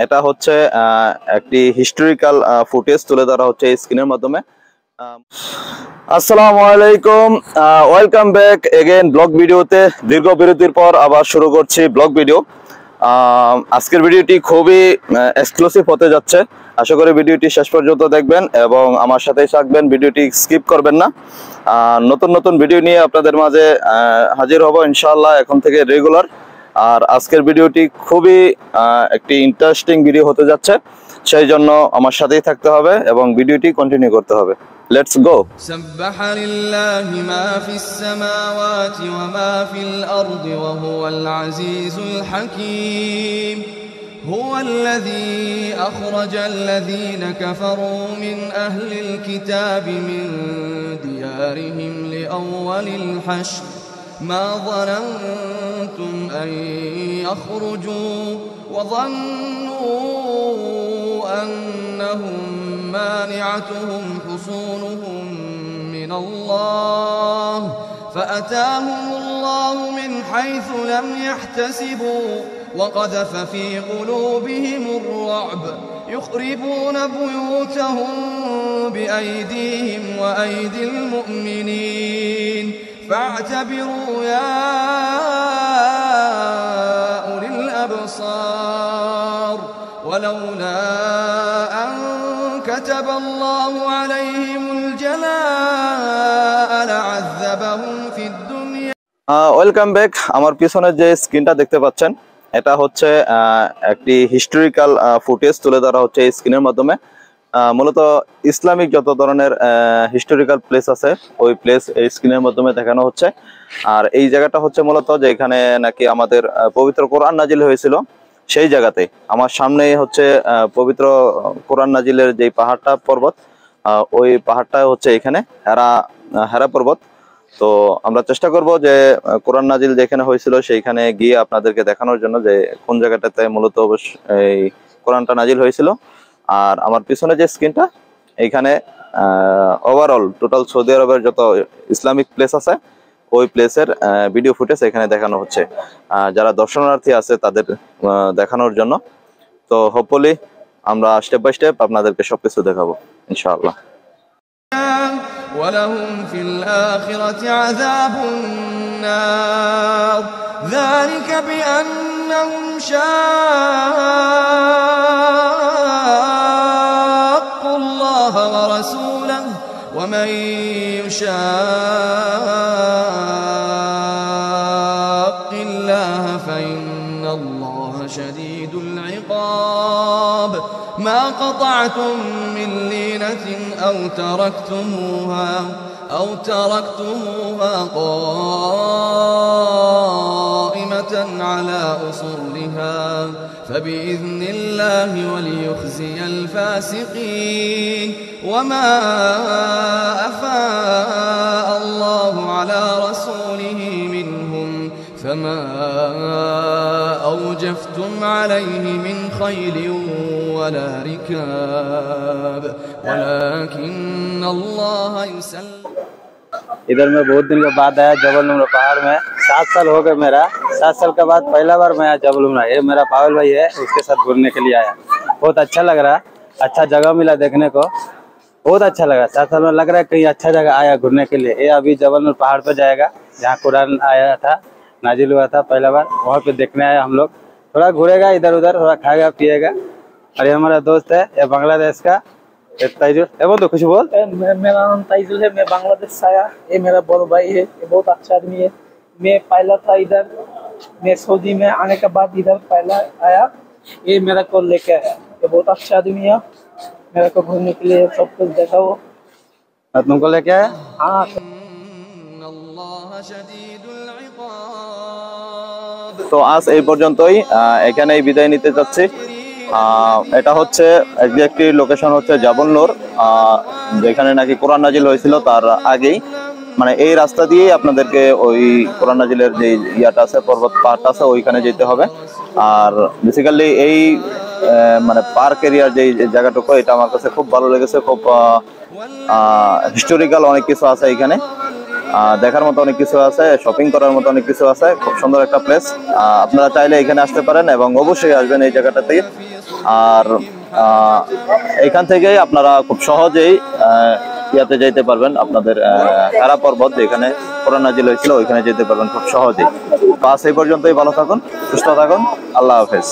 এটা হচ্ছে একটি হিস্টোরিক্যাল ফুটেজ তুলে ধরা হচ্ছে এই স্ক্রিনের মাধ্যমে। আসসালামু আলাইকুম, ওয়েলকাম ব্যাক এগেইন ব্লগ ভিডিওতে। দীর্ঘ বিরতির পর আবার শুরু করছি ব্লগ ভিডিও। আজকের ভিডিওটি খুবই এক্সক্লুসিভ হতে যাচ্ছে। আশা করি ভিডিওটি শেষ পর্যন্ত দেখবেন এবং আমার সাথেই থাকবেন, ভিডিওটি স্কিপ করবেন না। নতুন নতুন ভিডিও নিয়ে আপনাদের মাঝে হাজির হব ইনশাআল্লাহ এখন থেকে রেগুলার। আর আজকের ভিডিওটি খুবই একটি ইন্টারেস্টিং ভিডিও হতে যাচ্ছে, সেই জন্য আমার সাথেই থাকতে হবে এবং ভিডিওটি কন্টিনিউ করতে হবে। Let's go. সাব্বাহা লিল্লাহি মা ফিস সামাওয়াতি ওয়া মা ফিল আরদি ওয়া হুয়াল আজিজুল হাকীম। هو الذي أخرج الذين كفروا من أهل الكتاب من ديارهم لأول الحشر ما ظننتم أن يخرجوا وظنوا أنهم مانعتهم حصونهم من الله فأتاهم الله من حيث لم يحتسبوا وقذف في قلوبهم الرعب يخربون بيوتهم بأيديهم وأيدي المؤمنين فاعتبروا يا أولي الأبصار ولولا أن كتب الله عليهم الجلاء لعذبهم في الدنيا। Welcome back. আমার পিছনে যে স্ক্রিনটা দেখতে পাচ্ছেন এটা হচ্ছে একটি হিস্টোরিক্যাল ফুটেজ তুলে ধরা হচ্ছে এই স্ক্রিনের মাধ্যমে। মূলত ইসলামিক যত ধরনের হিস্টোরিক্যাল প্লেস আছে ওই প্লেস এই স্ক্রিনের মাধ্যমে দেখানো হচ্ছে। আর এই জায়গাটা হচ্ছে মূলত যে এখানে নাকি আমাদের পবিত্র কোরআন নাজিল হয়েছিল, সেই জায়গাতে আমার সামনেই হচ্ছে পবিত্র কোরআন নাজিলের যে পাহাড়টা পর্বত, ওই পাহাড়টা হচ্ছে এখানে হেরা পর্বত। তো আমরা চেষ্টা করব যে কোরআন নাজিল যেখানে হয়েছিল সেইখানে গিয়ে আপনাদেরকে দেখানোর জন্য যে কোন জায়গাটাতে মূলত এই কোরআনটা নাজিল হয়েছিল। আর আমার পিছনে যে স্ক্রিনটা এইখানে ওভারঅল টোটাল সৌদি আরবের যত ইসলামিক প্লেস আছে ওই প্লেসের ভিডিও ফুটেজ এখানে দেখানো হচ্ছে যারা দর্শনার্থী আছে তাদের দেখানোর জন্য। তো হোপফুলি আমরা স্টেপ বাই স্টেপ আপনাদেরকে সবকিছু দেখাবো ইনশাআল্লাহ। ولهم في الآخرة عذاب النار ذلك بأنهم شاقوا الله ورسوله ومن يشاق الله فإن الله شديد العقاب ما قطعتم من لينة أو تركتموها قائمة على أصولها فبإذن الله وليخزي الفاسقين وما أفاء الله على رسوله منهم فما أوجفتم عليه من خيل ولا ركاب ولكن الله يسلم। इधर मैं बहुत दिन के बाद आया जबल नुमरा पहाड़ में। 7 साल हो गए मेरा। 7 साल के बाद पहला बार मैं आया जबल नुमरा। ये मेरा पावल भाई है, उसके साथ घूमने के लिए आया। बहुत अच्छा लग रहा है, अच्छा जगह मिला देखने को, बहुत अच्छा लगा। 7 साल में लग रहा है कहीं अच्छा जगह आया घूमने के लिए। ये अभी जबल नुमरा पहाड़ पर जाएगा जहाँ कुरान आया था, नाजिल हुआ था पहला बार, वहाँ पे देखने आया हम लोग। थोड़ा घूरेगा इधर उधर, थोड़ा खाएगा पिएगा। और ये हमारा दोस्त है, ये बांग्लादेश का ताइजुल। तो कुछ बोल। मेरा नाम ताइजुल है, मैं बांग्लादेश से आया। ये मेरा बड़ा भाई है, ये बहुत अच्छा आदमी है। मैं पहला था इधर, मैं सऊदी में आने के बाद इधर पहला आया। ये मेरा को लेके आया, ये बहुत अच्छा आदमी है। मेरे को घूमने के लिए सब कुछ देखा वो। तुमको लेके आया? हाँ। তো আজ এই পর্যন্তই, এখানেই বিদায় নিতে চাচ্ছি। এটা হচ্ছে একটি লোকেশন হচ্ছে জাবল নূর, যেখানে নাকি কোরআন নাজিল হয়েছিল তার আগেই, মানে এই রাস্তা দিয়েই আপনাদেরকে ওই কোরআন নাজিলের যে ইয়াটা আছে পর্বত পাহাড়টা আছে ওইখানে যেতে হবে। আর বেসিক্যালি এই মানে পার্ক এরিয়ার যে জায়গাটুকু এটা আমার কাছে খুব ভালো লেগেছে। খুব হিস্টোরিক্যাল অনেক কিছু আছে এখানে, দেখার মতো অনেক কিছু আছে, শপিং করার মতো অনেক কিছু আছে। খুব সুন্দর একটা প্লেস, আপনারা চাইলে এখানে আসতে পারেন এবং অবশ্যই আসবেন এই জায়গাটাতে। আর এখান থেকেই আপনারা খুব সহজেই ইয়াতে যেতে পারবেন, আপনাদের হেরা পর্বত যেখানে কোরআন নাজিল হয়েছিল ওইখানে যেতে পারবেন খুব সহজেই। বাস এই পর্যন্তই, ভালো থাকুন, সুস্থ থাকুন, আল্লাহ হাফেজ।